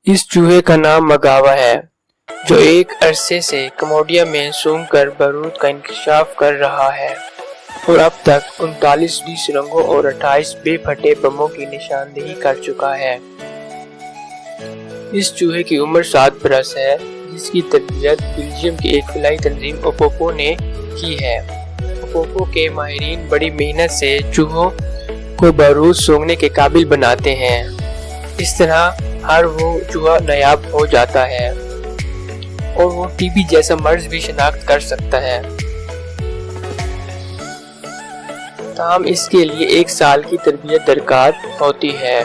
इस चूहे का नाम मगावा है, जो एक अरसे से कम्बोडिया में सूंघ कर बारूद का इंकशाफ कर रहा है और अब तक 39 सुरंगों और 28 बेफटे बमों की निशानदेही कर चुका है। इस चूहे की उम्र 7 बरस है, जिसकी तरबियत बेल्जियम की एक फलाई तंजीम ओपोपो ने की है। ओपोपो के माहिरीन बड़ी मेहनत से चूहों को बारूद सूंघने के काबिल बनाते हैं। इस तरह हर वो चूहा नायाब हो जाता है और वो टीबी जैसा मर्ज भी शिनाख्त कर सकता है। ताहम इसके लिए 1 साल की तरबियत दरकार होती है।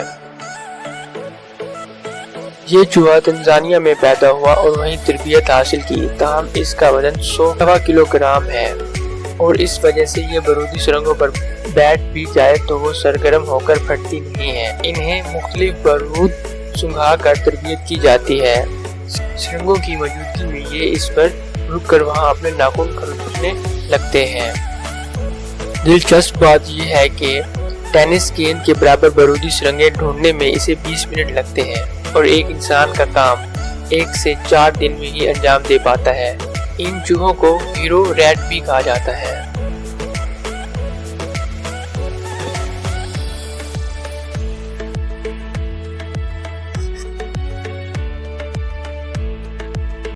ये चूहा तंजानिया में पैदा हुआ और वहीं तरबियत हासिल की। ताहम इसका वजन 100 किलोग्राम है और इस वजह से ये बारूदी सुरंगों पर बैठ भी जाए तो वो सरगर्म होकर फटती नहीं है। इन्हें मुख्तलिफ बारूद सुंघा कर तरबियत की जाती है। सुरंगों की मौजूदगी में ये इस पर रुक कर वहाँ अपने नाखून खरोंचने लगते हैं। दिलचस्प बात यह है कि टेनिस गेंद के बराबर बारूदी सुरंगें ढूंढने में इसे 20 मिनट लगते हैं और एक इंसान का काम 1 से 4 दिन में ही अंजाम दे पाता है। इन चूहों को हीरो रैट भी कहा जाता है।